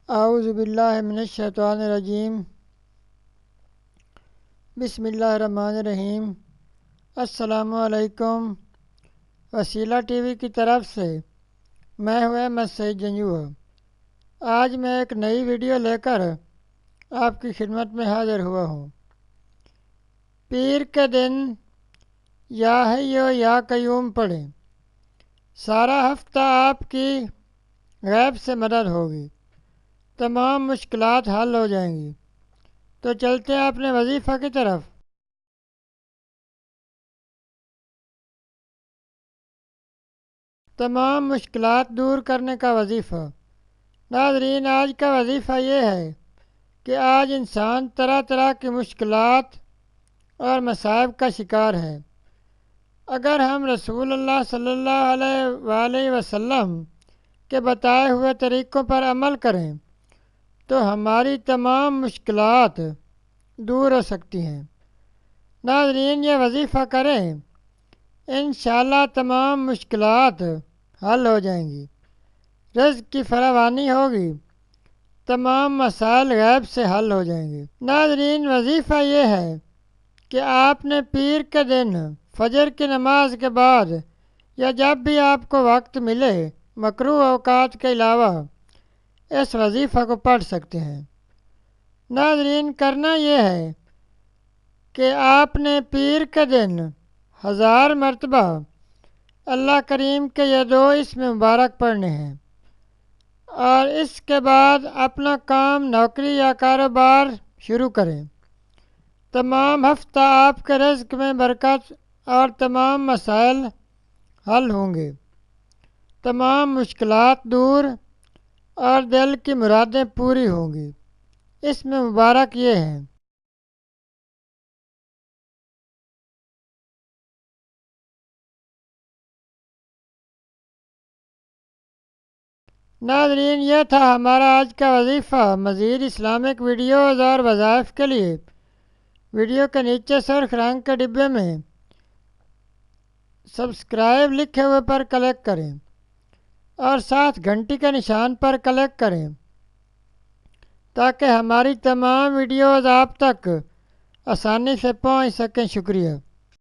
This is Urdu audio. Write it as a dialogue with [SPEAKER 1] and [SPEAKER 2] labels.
[SPEAKER 1] اعوذ باللہ من الشیطان الرجیم بسم اللہ الرحمن الرحیم۔ السلام علیکم۔ وسیلہ ٹی وی کی طرف سے میں ہوں احمد سعید جنجوع۔ آج میں ایک نئی ویڈیو لے کر آپ کی خدمت میں حاضر ہوا ہوں۔ پیر کے دن یا حی و یا قیوم پڑھیں، سارا ہفتہ آپ کی غیب سے مدد ہوگی، تمام مشکلات حل ہو جائیں گی۔ تو چلتے ہیں اپنے وظیفہ کی طرف۔ تمام مشکلات دور کرنے کا وظیفہ۔ ناظرین، آج کا وظیفہ یہ ہے کہ آج انسان طرح طرح کی مشکلات اور مصائب کا شکار ہے۔ اگر ہم رسول اللہ صلی اللہ علیہ وآلہ وسلم کے بتائے ہوئے طریقوں پر عمل کریں تو ہماری تمام مشکلات دور ہو سکتی ہیں۔ ناظرین، یہ وظیفہ کریں، انشاءاللہ تمام مشکلات حل ہو جائیں گی، رزق کی فراوانی ہوگی، تمام مسائل غیب سے حل ہو جائیں گے۔ ناظرین، وظیفہ یہ ہے کہ آپ نے پیر کے دن فجر کی نماز کے بعد یا جب بھی آپ کو وقت ملے مکروہ اوقات کے علاوہ اس وظیفہ کو پڑھ سکتے ہیں۔ ناظرین، کرنا یہ ہے کہ آپ نے پیر کے دن 1000 مرتبہ اللہ کریم کے یہ 2 اسم مبارک پڑھنے ہیں، اور اس کے بعد اپنا کام، نوکری یا کاروبار شروع کریں۔ تمام ہفتہ آپ کے رزق میں برکت اور تمام مسائل حل ہوں گے، تمام مشکلات دور اور دل کی مرادیں پوری ہوں گی۔ اسم مبارک یہ ہیں: ناظرین، یہ تھا ہمارا آج کا وظیفہ۔ مزید اسلامک ویڈیوز اور وظائف کے لیے ویڈیو کے نیچے سرخ رنگ کے ڈبے میں سبسکرائب لکھے ہوئے پر کلک کریں اور ساتھ گھنٹی کے نشان پر کلک کریں تاکہ ہماری تمام ویڈیوز آپ تک آسانی سے پہنچ سکیں۔ شکریہ۔